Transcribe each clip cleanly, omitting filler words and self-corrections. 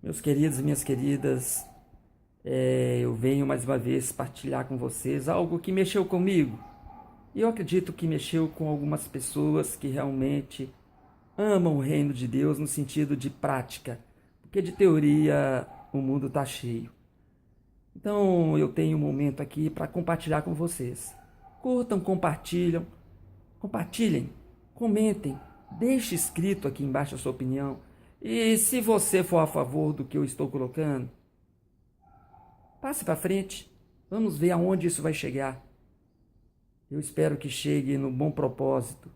Meus queridos e minhas queridas, eu venho mais uma vez partilhar com vocês algo que mexeu comigo. E eu acredito que mexeu com algumas pessoas que realmente amam o reino de Deus no sentido de prática, porque de teoria o mundo está cheio. Então eu tenho um momento aqui para compartilhar com vocês. Curtam, compartilhem, comentem, deixe escrito aqui embaixo a sua opinião. E se você for a favor do que eu estou colocando, passe para frente. Vamos ver aonde isso vai chegar. Eu espero que chegue no bom propósito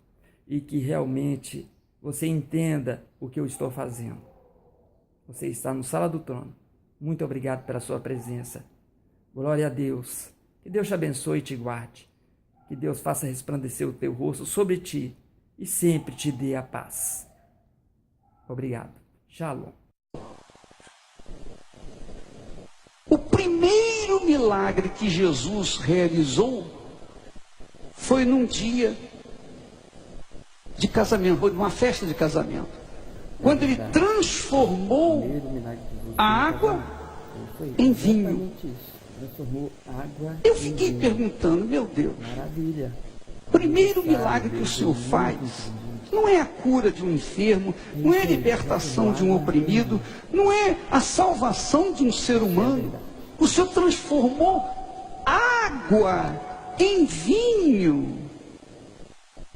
e que realmente você entenda o que eu estou fazendo. Você está no Sala do Trono. Muito obrigado pela sua presença. Glória a Deus. Que Deus te abençoe e te guarde. Que Deus faça resplandecer o teu rosto sobre ti e sempre te dê a paz. Obrigado. Shalom. O primeiro milagre que Jesus realizou foi num dia de casamento, foi numa festa de casamento. Quando ele transformou a água em vinho. Eu fiquei perguntando, meu Deus, o primeiro milagre que o Senhor faz não é a cura de um enfermo, não é a libertação de um oprimido, não é a salvação de um ser humano. O Senhor transformou água em vinho.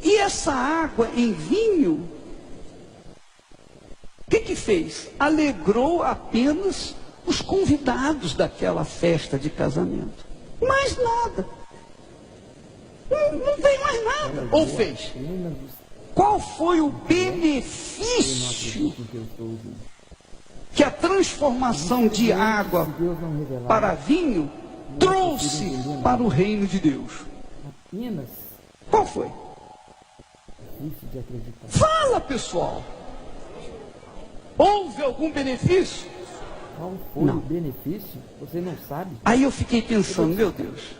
E essa água em vinho, o que fez? Alegrou apenas os convidados daquela festa de casamento. Mais nada. Não fez mais nada. Ou fez? Qual foi o benefício que a transformação de água para vinho trouxe para o reino de Deus? Qual foi? Fala, pessoal. Houve algum benefício? Qual foi o benefício? Você não sabe? Aí eu fiquei pensando, meu Deus.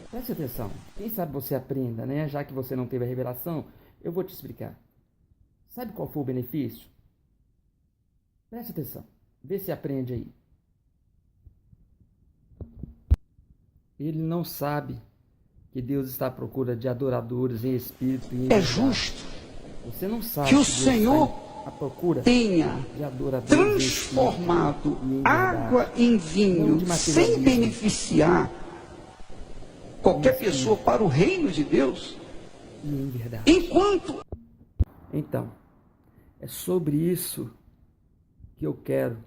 Preste atenção. Quem sabe você aprenda, né? Já que você não teve a revelação, eu vou te explicar. Sabe qual foi o benefício? Preste atenção. Vê se aprende aí. Ele não sabe que Deus está à procura de adoradores em espírito e em É verdade. justo Você não sabe que o Deus Senhor está à procura tenha de adoradores transformado em espírito e em água verdade. em Não vinho de sem materialismo. beneficiar qualquer pessoa para o reino de Deus, E em verdade. enquanto Então, é sobre isso que eu quero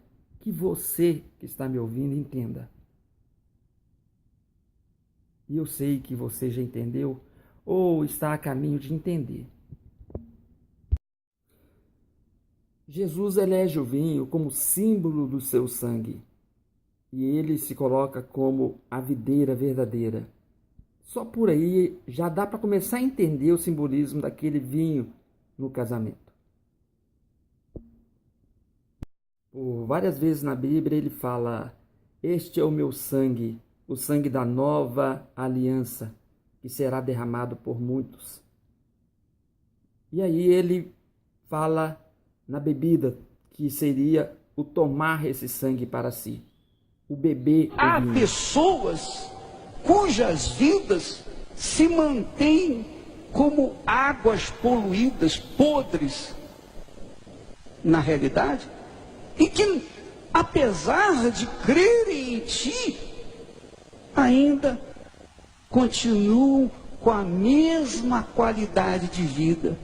que você que está me ouvindo entenda. E eu sei que você já entendeu ou está a caminho de entender. Jesus elege o vinho como símbolo do seu sangue. E ele se coloca como a videira verdadeira. Só por aí já dá para começar a entender o simbolismo daquele vinho no casamento. Por várias vezes na Bíblia ele fala: "Este é o meu sangue, o sangue da nova aliança, que será derramado por muitos." E aí ele fala na bebida, que seria o tomar esse sangue para si, o beber há o vinho. pessoas cujas vidas se mantêm como águas poluídas, podres, na realidade, e que, apesar de crerem em ti, ainda continuam com a mesma qualidade de vida,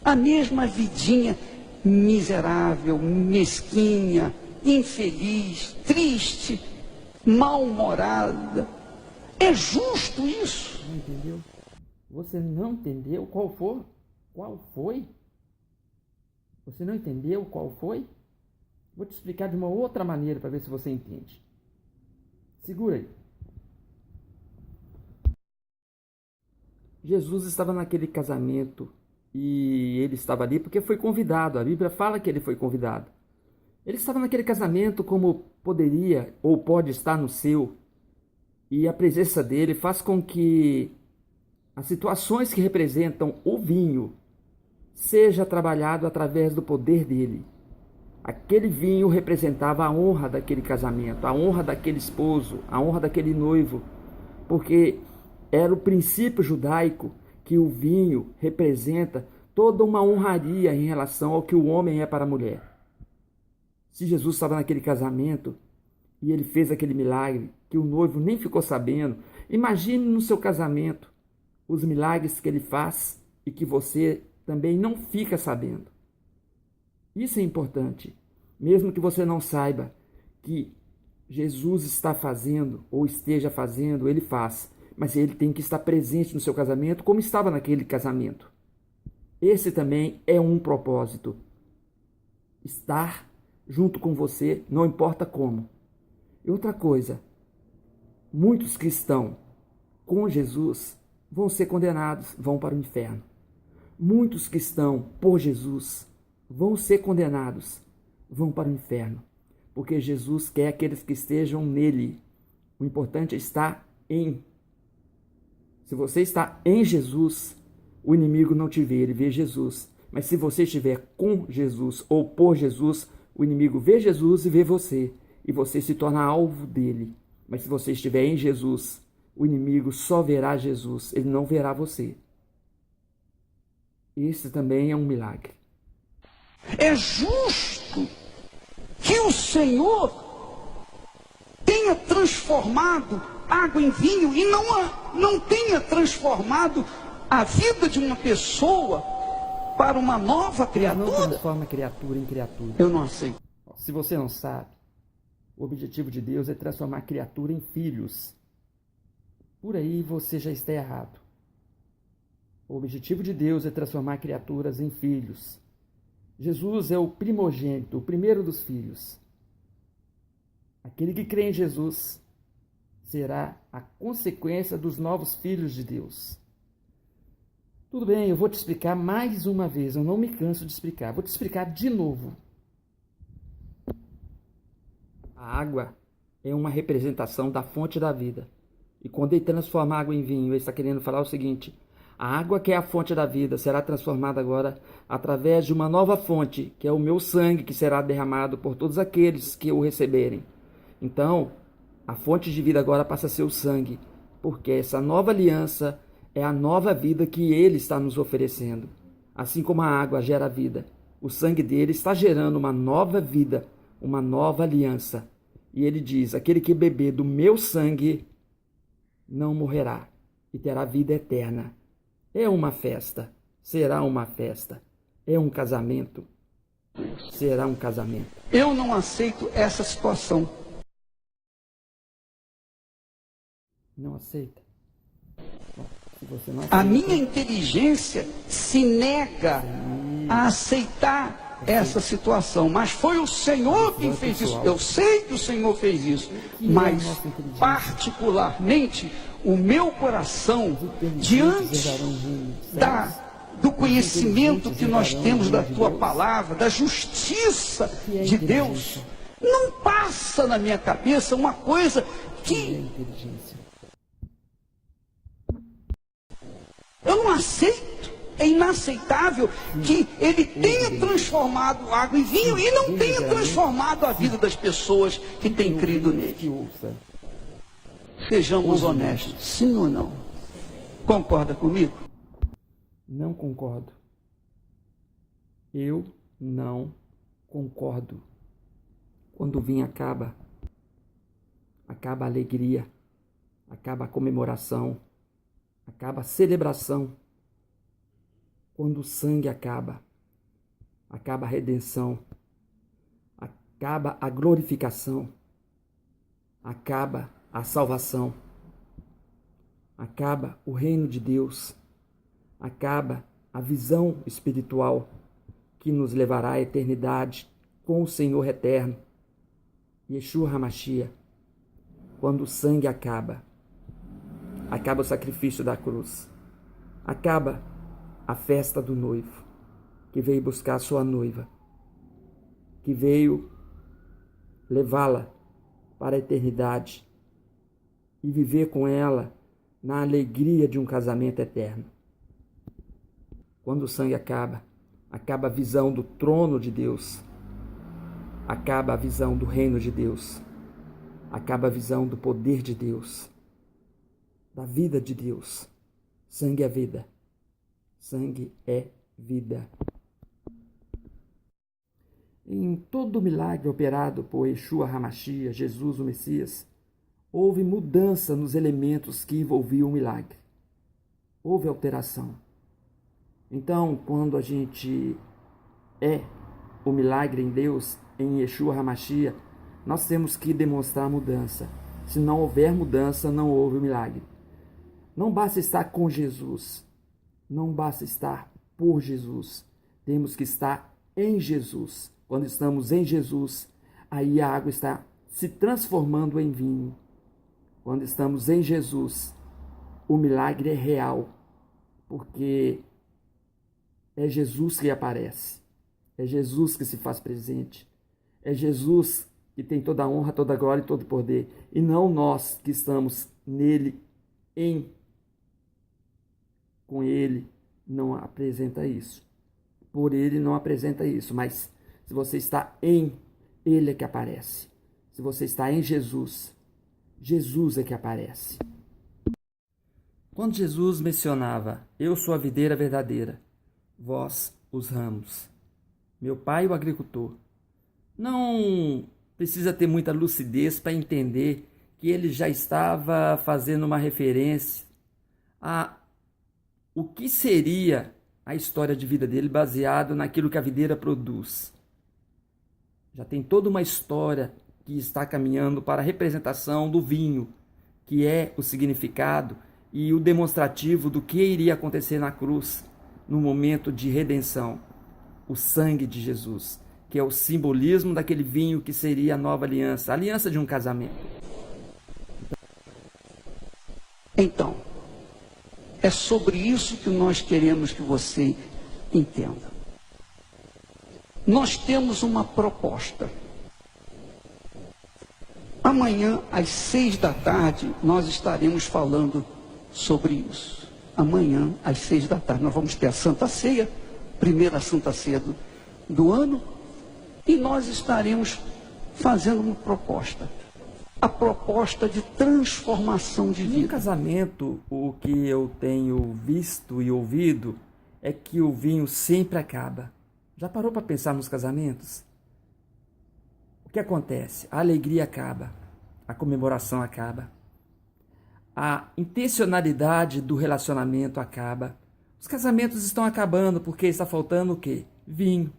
a mesma vidinha miserável, mesquinha, infeliz, triste, mal-humorada. É justo isso? Não entendeu? Você não entendeu qual foi? Qual foi? Você não entendeu qual foi? Vou te explicar de uma outra maneira para ver se você entende. Segura aí. Jesus estava naquele casamento e ele estava ali porque foi convidado. A Bíblia fala que ele foi convidado. Ele estava naquele casamento como poderia ou pode estar no seu. E a presença dele faz com que as situações que representam o vinho seja trabalhado através do poder dele. Aquele vinho representava a honra daquele casamento, a honra daquele esposo, a honra daquele noivo, porque era o princípio judaico que o vinho representa toda uma honraria em relação ao que o homem é para a mulher. Se Jesus estava naquele casamento e ele fez aquele milagre que o noivo nem ficou sabendo, imagine no seu casamento os milagres que ele faz e que você também não fica sabendo. Isso é importante, mesmo que você não saiba que Jesus está fazendo ou esteja fazendo, ele faz, mas ele tem que estar presente no seu casamento como estava naquele casamento. Esse também é um propósito. Estar junto com você, não importa como. E outra coisa, muitos cristãos com Jesus vão ser condenados, vão para o inferno. Muitos cristãos por Jesus vão ser condenados, vão para o inferno. Porque Jesus quer aqueles que estejam nele. O importante é estar em. Se você está em Jesus, o inimigo não te vê, ele vê Jesus. Mas se você estiver com Jesus ou por Jesus, o inimigo vê Jesus e vê você. E você se torna alvo dele. Mas se você estiver em Jesus, o inimigo só verá Jesus, ele não verá você. Esse também é um milagre. É justo que o Senhor tenha transformado água em vinho e não tenha transformado a vida de uma pessoa para uma nova criatura. Não transforma criatura em criatura. Eu não aceito. Se você não sabe, o objetivo de Deus é transformar a criatura em filhos. Por aí você já está errado. O objetivo de Deus é transformar criaturas em filhos. Jesus é o primogênito, o primeiro dos filhos. Aquele que crê em Jesus será a consequência dos novos filhos de Deus. Tudo bem, eu vou te explicar mais uma vez, eu não me canso de explicar. Vou te explicar de novo. A água é uma representação da fonte da vida. E quando ele transforma a água em vinho, ele está querendo falar o seguinte: a água que é a fonte da vida será transformada agora através de uma nova fonte, que é o meu sangue, que será derramado por todos aqueles que o receberem. Então, a fonte de vida agora passa a ser o sangue, porque essa nova aliança é a nova vida que ele está nos oferecendo. Assim como a água gera vida, o sangue dele está gerando uma nova vida, uma nova aliança. E ele diz: aquele que beber do meu sangue não morrerá e terá vida eterna. É uma festa, será uma festa. É um casamento, será um casamento. Eu não aceito essa situação. Não aceita? Bom, se você não aceita, A minha inteligência se nega a aceitar essa situação, mas foi o Senhor quem fez isso. Eu sei que o Senhor fez isso, mas particularmente o meu coração, diante do conhecimento que nós temos da tua palavra, da justiça de Deus, não passa na minha cabeça uma coisa que eu não aceito. É inaceitável que ele tenha transformado água em vinho e não tenha transformado a vida das pessoas que têm crido nele. Sejamos honestos, sim ou não? Concorda comigo? Não concordo. Eu não concordo. Quando o vinho acaba a alegria, acaba a comemoração, acaba a celebração. Quando o sangue acaba a redenção, acaba a glorificação, acaba a salvação, acaba o reino de Deus, acaba a visão espiritual que nos levará à eternidade com o Senhor eterno, Yeshua HaMashiach. Quando o sangue acaba o sacrifício da cruz, acaba a festa do noivo, que veio buscar a sua noiva, que veio levá-la para a eternidade e viver com ela na alegria de um casamento eterno. Quando o sangue acaba a visão do trono de Deus, acaba a visão do reino de Deus, acaba a visão do poder de Deus, da vida de Deus. Sangue é vida. Sangue é vida. Em todo o milagre operado por Yeshua HaMashiach, Jesus o Messias, houve mudança nos elementos que envolviam o milagre. Houve alteração. Então, quando a gente é o milagre em Deus, em Yeshua HaMashiach, nós temos que demonstrar mudança. Se não houver mudança, não houve o milagre. Não basta estar com Jesus. Não basta estar por Jesus. Temos que estar em Jesus. Quando estamos em Jesus, aí a água está se transformando em vinho. Quando estamos em Jesus, o milagre é real, porque é Jesus que aparece, é Jesus que se faz presente, é Jesus que tem toda a honra, toda a glória e todo o poder, e não nós que estamos nele, com ele, não apresenta isso. Por ele não apresenta isso, mas se você está em, ele é que aparece. Se você está em Jesus, Jesus é que aparece. Quando Jesus mencionava, eu sou a videira verdadeira, vós os ramos, meu pai o agricultor, não precisa ter muita lucidez para entender que ele já estava fazendo uma referência a o que seria a história de vida dele baseado naquilo que a videira produz. Já tem toda uma história que está caminhando para a representação do vinho, que é o significado e o demonstrativo do que iria acontecer na cruz no momento de redenção. O sangue de Jesus, que é o simbolismo daquele vinho que seria a nova aliança, a aliança de um casamento. Então, é sobre isso que nós queremos que você entenda. Nós temos uma proposta. Amanhã, às 6 da tarde, nós estaremos falando sobre isso. Amanhã, às 6 da tarde, nós vamos ter a Santa Ceia, primeira Santa Ceia do ano, e nós estaremos fazendo uma proposta. A proposta de transformação de vida. No casamento, o que eu tenho visto e ouvido é que o vinho sempre acaba. Já parou para pensar nos casamentos? O que acontece? A alegria acaba, a comemoração acaba, a intencionalidade do relacionamento acaba. Os casamentos estão acabando porque está faltando o quê? Vinho.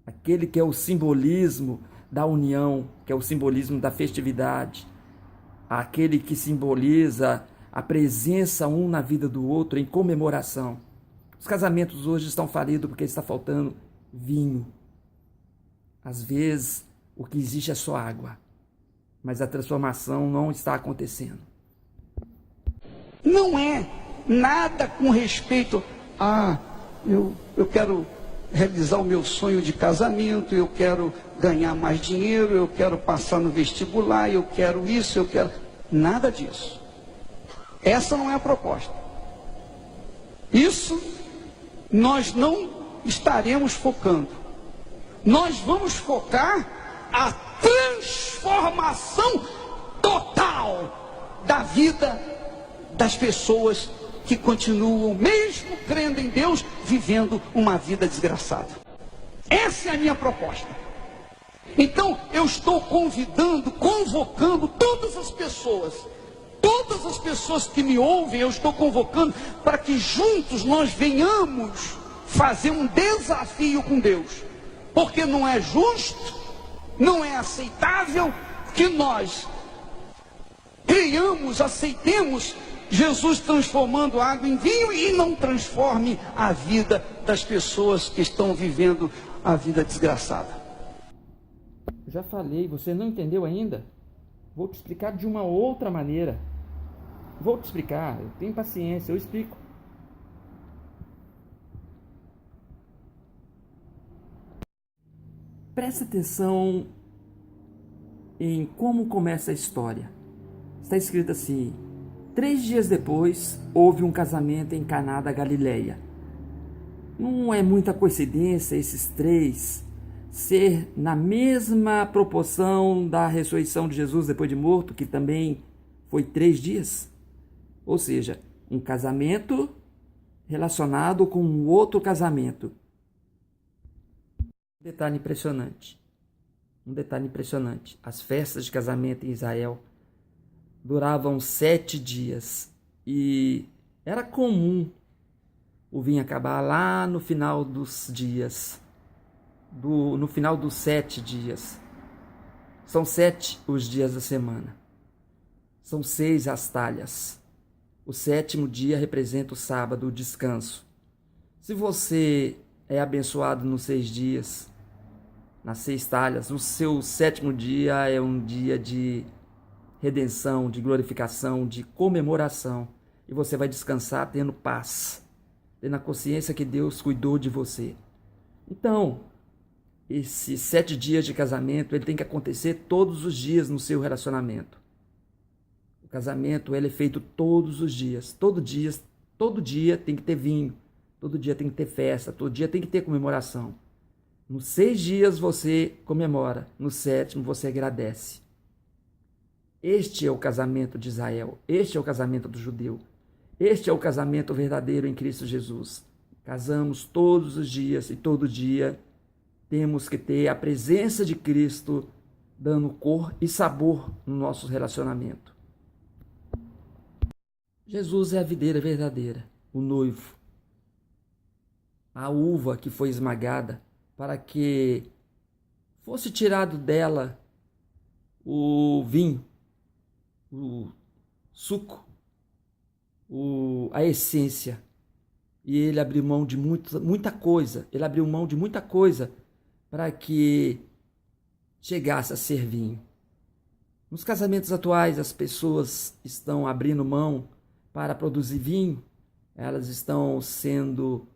Aquele que é o simbolismo da união, que é o simbolismo da festividade, aquele que simboliza a presença um na vida do outro em comemoração. Os casamentos hoje estão falidos porque está faltando vinho. Às vezes, o que existe é só água, mas a transformação não está acontecendo. Não é nada com respeito a eu quero realizar o meu sonho de casamento, eu quero ganhar mais dinheiro, eu quero passar no vestibular, eu quero isso, eu quero... Nada disso. Essa não é a proposta. Isso nós não estaremos focando. Nós vamos focar a transformação total da vida das pessoas que continuam, mesmo crendo em Deus, vivendo uma vida desgraçada. Essa é a minha proposta. Então, eu estou convocando todas as pessoas que me ouvem, eu estou convocando para que juntos nós venhamos fazer um desafio com Deus. Porque não é justo, não é aceitável que nós aceitemos Jesus transformando água em vinho e não transforme a vida das pessoas que estão vivendo a vida desgraçada. Já falei, você não entendeu ainda? Vou te explicar de uma outra maneira. Vou te explicar, eu tenho paciência, eu explico. Presta atenção em como começa a história. Está escrito assim: 3 dias depois, houve um casamento em Caná da Galileia. Não é muita coincidência esses 3 ser na mesma proporção da ressurreição de Jesus depois de morto, que também foi 3 dias. Ou seja, um casamento relacionado com um outro casamento. Um detalhe impressionante. As festas de casamento em Israel duravam 7 dias e era comum o vinho acabar lá no final dos dias, no final dos 7 dias. São 7 os dias da semana. São 6 as talhas. O 7º dia representa o sábado, o descanso. Se você é abençoado nos 6 dias, nas 6 talhas, o seu 7º dia é um dia de redenção, de glorificação, de comemoração. E você vai descansar tendo paz, tendo a consciência que Deus cuidou de você. Então, esses 7 dias de casamento, ele tem que acontecer todos os dias no seu relacionamento. O casamento, ele é feito todos os dias. Todo dia tem que ter vinho. Todo dia tem que ter festa. Todo dia tem que ter comemoração. Nos 6 dias você comemora. No 7º você agradece. Este é o casamento de Israel. Este é o casamento do judeu. Este é o casamento verdadeiro em Cristo Jesus. Casamos todos os dias e todo dia temos que ter a presença de Cristo dando cor e sabor no nosso relacionamento. Jesus é a videira verdadeira, o noivo, a uva que foi esmagada para que fosse tirado dela o vinho, o suco, a essência. E ele abriu mão de muita coisa. Ele abriu mão de muita coisa para que chegasse a ser vinho. Nos casamentos atuais, as pessoas estão abrindo mão para produzir vinho. Elas estão sendo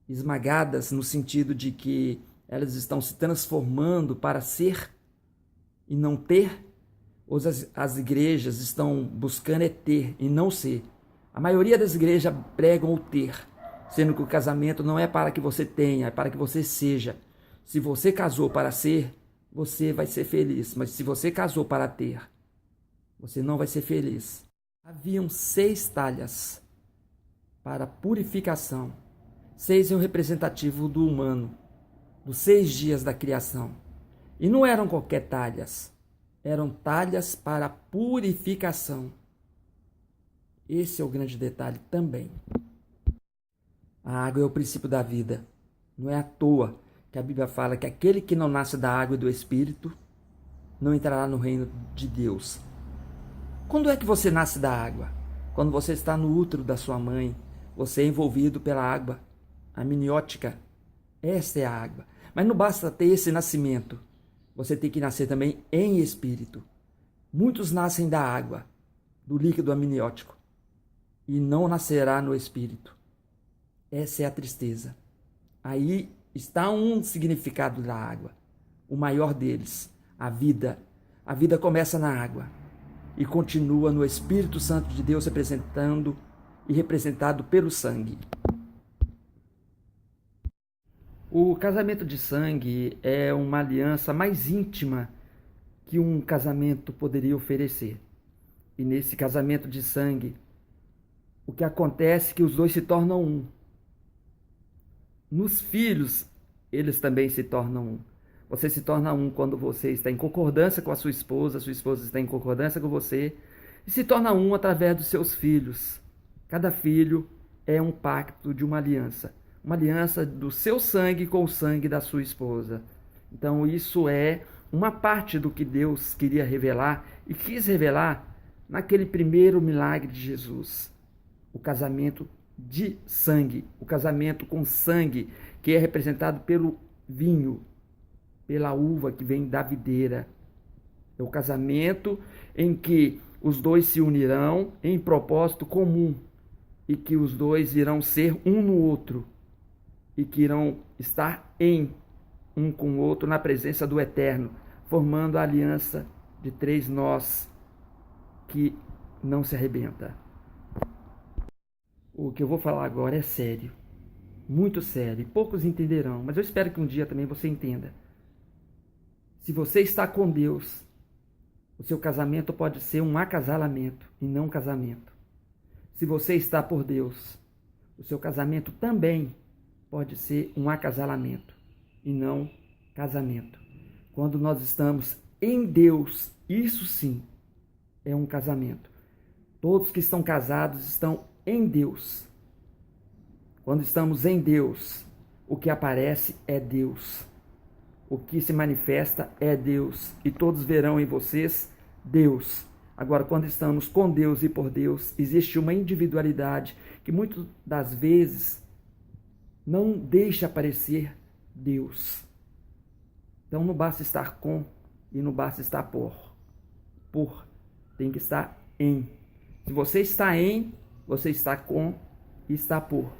esmagadas no sentido de que elas estão se transformando para ser e não ter. As igrejas estão buscando é ter e não ser. A maioria das igrejas pregam o ter, sendo que o casamento não é para que você tenha, é para que você seja. Se você casou para ser, você vai ser feliz. Mas se você casou para ter, você não vai ser feliz. Haviam 6 talhas para purificação. 6 é um representativo do humano, dos 6 dias da criação. E não eram qualquer talhas. Eram talhas para purificação. Esse é o grande detalhe também. A água é o princípio da vida. Não é à toa que a Bíblia fala que aquele que não nasce da água e do Espírito não entrará no reino de Deus. Quando é que você nasce da água? Quando você está no útero da sua mãe, você é envolvido pela água amniótica. Essa é a água. Mas não basta ter esse nascimento. Você tem que nascer também em espírito. Muitos nascem da água, do líquido amniótico, e não nascerá no espírito. Essa é a tristeza. Aí está um significado da água, o maior deles, a vida. A vida começa na água e continua no Espírito Santo de Deus representando e representado pelo sangue. O casamento de sangue é uma aliança mais íntima que um casamento poderia oferecer. E nesse casamento de sangue, o que acontece é que os dois se tornam um. Nos filhos, eles também se tornam um. Você se torna um quando você está em concordância com a sua esposa está em concordância com você, e se torna um através dos seus filhos. Cada filho é um pacto de uma aliança do seu sangue com o sangue da sua esposa. Então isso é uma parte do que Deus queria revelar e quis revelar naquele primeiro milagre de Jesus. O casamento de sangue, o casamento com sangue, que é representado pelo vinho, pela uva que vem da videira. É o casamento em que os dois se unirão em propósito comum e que os dois irão ser um no outro e que irão estar em um com o outro na presença do Eterno, formando a aliança de 3 nós que não se arrebenta. O que eu vou falar agora é sério, muito sério, e poucos entenderão, mas eu espero que um dia também você entenda. Se você está com Deus, o seu casamento pode ser um acasalamento e não um casamento. Se você está por Deus, o seu casamento também pode ser um acasalamento e não casamento. Quando nós estamos em Deus, isso sim é um casamento. Todos que estão casados estão em Deus. Quando estamos em Deus, o que aparece é Deus. O que se manifesta é Deus. E todos verão em vocês Deus. Agora, quando estamos com Deus e por Deus, existe uma individualidade que muitas das vezes não deixa aparecer Deus. Então não basta estar com e não basta estar por. Tem que estar em. Se você está em, você está com e está por.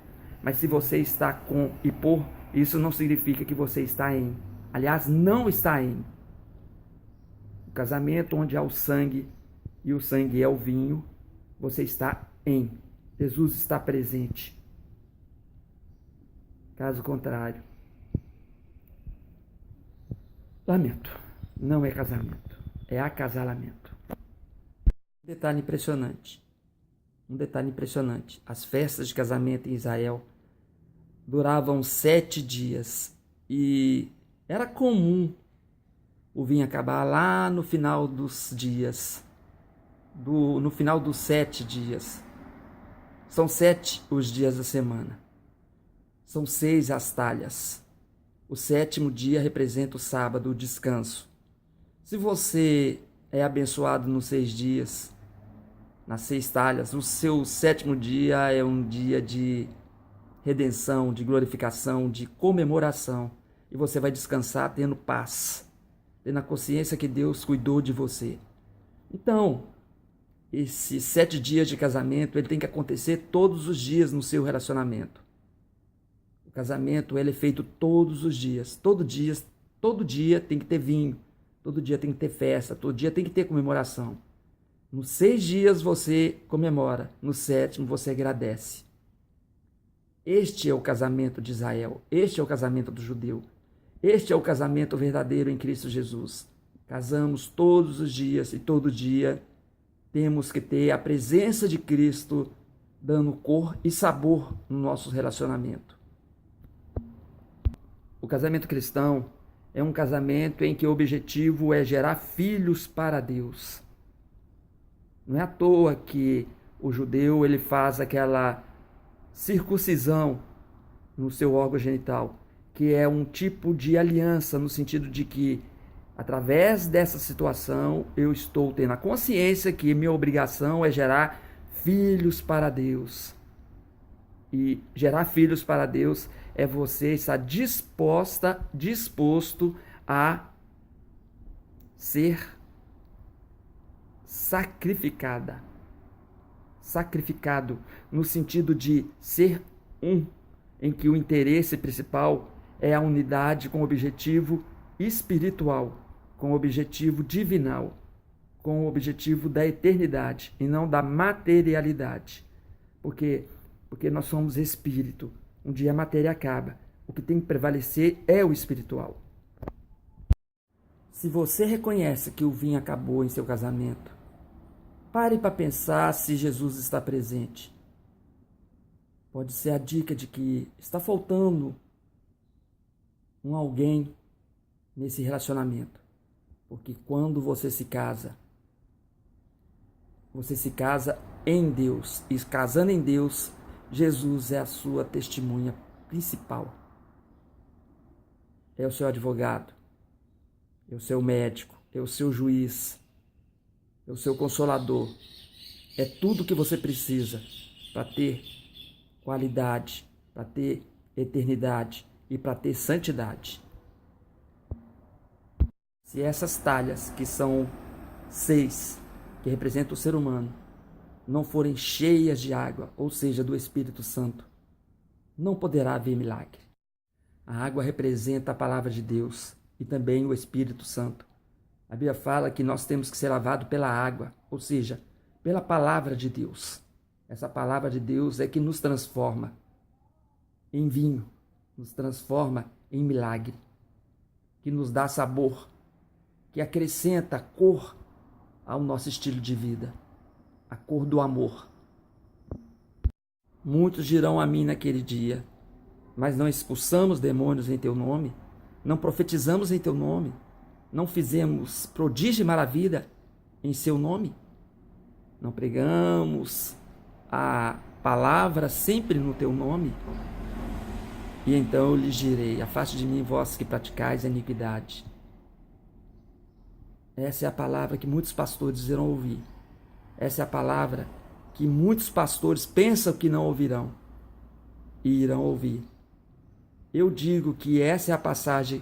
Mas se você está com e por, isso não significa que você está em. Aliás, não está em. O casamento onde há o sangue e o sangue é o vinho, você está em. Jesus está presente. Caso contrário, lamento, não é casamento, é acasalamento. Um detalhe impressionante. As festas de casamento em Israel duravam 7 dias e era comum o vinho acabar lá no final dos dias, no final dos 7 dias. São 7 os dias da semana. São 6 as talhas. O 7º dia representa o sábado, o descanso. Se você é abençoado nos 6 dias, nas 6 talhas, o seu 7º dia é um dia de redenção, de glorificação, de comemoração. E você vai descansar tendo paz, tendo a consciência que Deus cuidou de você. Então, esses 7 dias de casamento, ele tem que acontecer todos os dias no seu relacionamento. O casamento, ele é feito todos os dias. Todo dia tem que ter vinho. Todo dia tem que ter festa. Todo dia tem que ter comemoração. Nos 6 dias você comemora. No 7º você agradece. Este é o casamento de Israel. Este é o casamento do judeu. Este é o casamento verdadeiro em Cristo Jesus. Casamos todos os dias e todo dia temos que ter a presença de Cristo dando cor e sabor no nosso relacionamento. O casamento cristão é um casamento em que o objetivo é gerar filhos para Deus. Não é à toa que o judeu ele faz aquela circuncisão no seu órgão genital, que é um tipo de aliança no sentido de que através dessa situação eu estou tendo a consciência que minha obrigação é gerar filhos para Deus. E gerar filhos para Deus é você estar disposto a ser sacrificado, no sentido de ser um, em que o interesse principal é a unidade com o objetivo espiritual, com o objetivo divinal, com o objetivo da eternidade e não da materialidade. Porque nós somos espírito. Um dia a matéria acaba. O que tem que prevalecer é o espiritual. Se você reconhece que o vinho acabou em seu casamento, pare para pensar se Jesus está presente. Pode ser a dica de que está faltando um alguém nesse relacionamento. Porque quando você se casa em Deus. E casando em Deus, Jesus é a sua testemunha principal. É o seu advogado, é o seu médico, é o seu juiz, é o seu consolador. É tudo que você precisa para ter qualidade, para ter eternidade e para ter santidade. Se essas talhas, que são 6, que representam o ser humano, não forem cheias de água, ou seja, do Espírito Santo, não poderá haver milagre. A água representa a palavra de Deus e também o Espírito Santo. A Bíblia fala que nós temos que ser lavados pela água, ou seja, pela palavra de Deus. Essa palavra de Deus é que nos transforma em vinho, nos transforma em milagre, que nos dá sabor, que acrescenta cor ao nosso estilo de vida, a cor do amor. Muitos dirão a mim naquele dia: mas não expulsamos demônios em teu nome, não profetizamos em teu nome, não fizemos prodígio e maravilha em seu nome, não pregamos a palavra sempre no teu nome. E então eu lhes direi: afaste de mim, vós que praticais a iniquidade. Essa é a palavra que muitos pastores irão ouvir. Essa é a palavra que muitos pastores pensam que não ouvirão e irão ouvir. Eu digo que essa é a passagem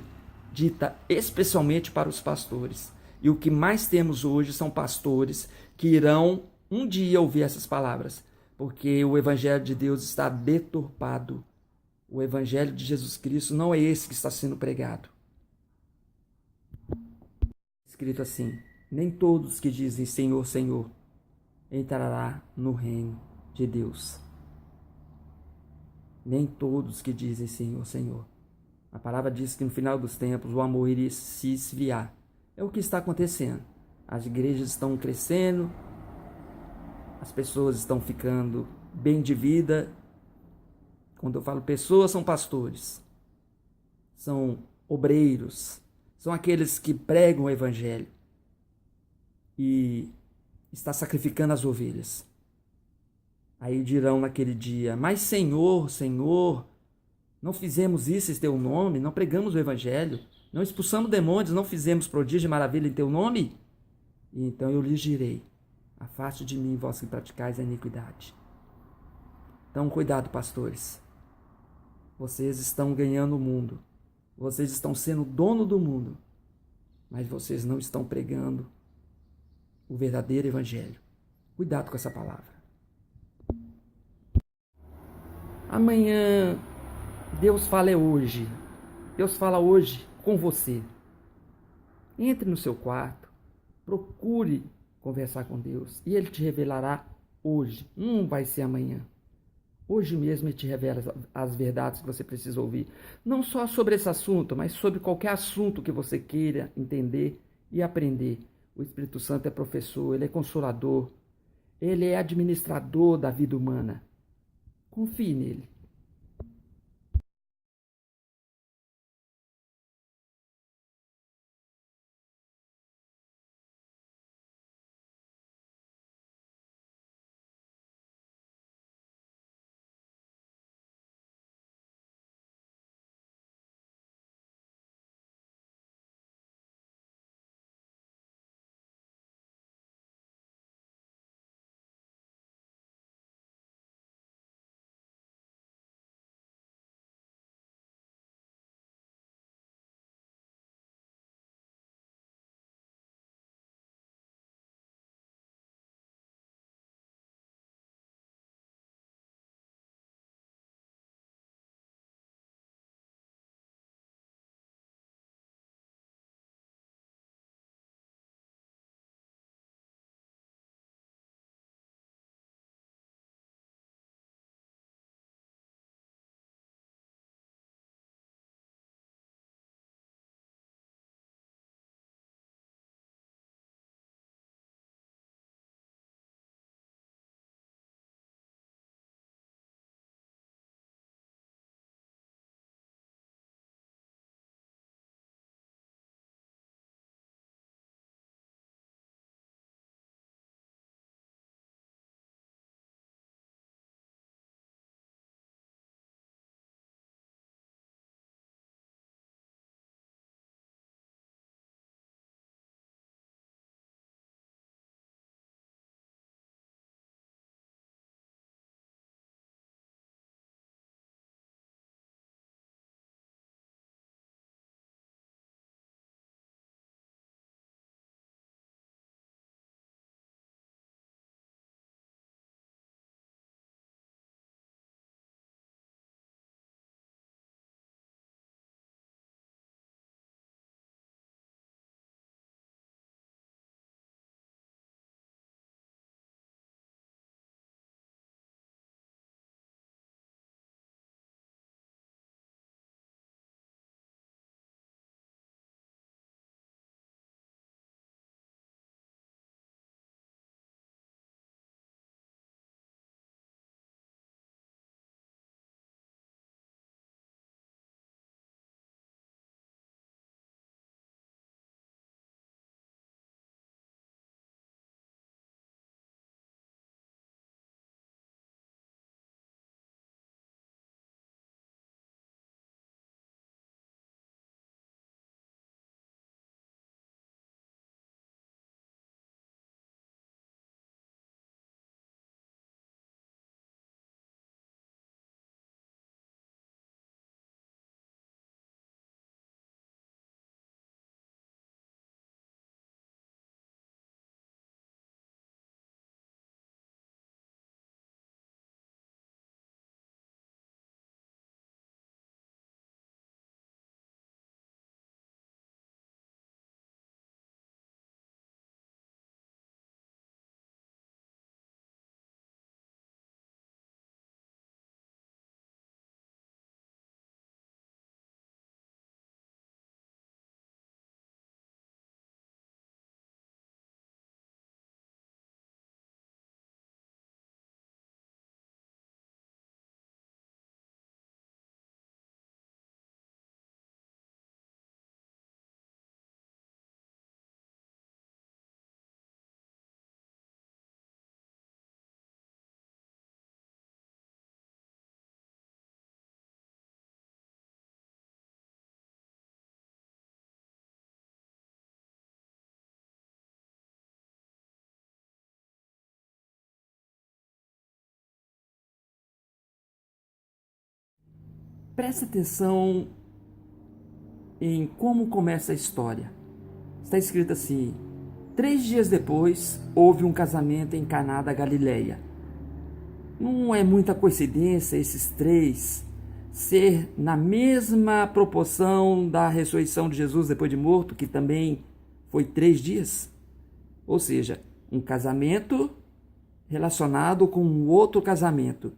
dita especialmente para os pastores. E o que mais temos hoje são pastores que irão um dia ouvir essas palavras, porque o evangelho de Deus está deturpado. O evangelho de Jesus Cristo não é esse que está sendo pregado. Escrito assim: nem todos que dizem Senhor, Senhor entrará no reino de Deus. Nem todos que dizem Senhor, Senhor. A palavra diz que no final dos tempos o amor iria se esfriar. É o que está acontecendo. As igrejas estão crescendo, as pessoas estão ficando bem de vida. Quando eu falo pessoas, são pastores, são obreiros, são aqueles que pregam o evangelho e está sacrificando as ovelhas. Aí dirão naquele dia: mas Senhor, Senhor, não fizemos isso em teu nome, não pregamos o evangelho, não expulsamos demônios, não fizemos prodígio e maravilha em teu nome? E então eu lhes direi: afaste de mim, vós que praticais a iniquidade. Então cuidado, pastores. Vocês estão ganhando o mundo. Vocês estão sendo dono do mundo. Mas vocês não estão pregando o verdadeiro evangelho. Cuidado com essa palavra. Amanhã, Deus fala hoje. Deus fala hoje com você. Entre no seu quarto, procure conversar com Deus e Ele te revelará hoje. Não vai ser amanhã. Hoje mesmo Ele te revela as verdades que você precisa ouvir. Não só sobre esse assunto, mas sobre qualquer assunto que você queira entender e aprender. O Espírito Santo é professor, Ele é consolador, Ele é administrador da vida humana. Confie nele. Presta atenção em como começa a história. Está escrito assim: 3 dias depois, houve um casamento em Caná da Galileia. Não é muita coincidência esses 3 ser na mesma proporção da ressurreição de Jesus depois de morto, que também foi 3 dias? Ou seja, um casamento relacionado com um outro casamento.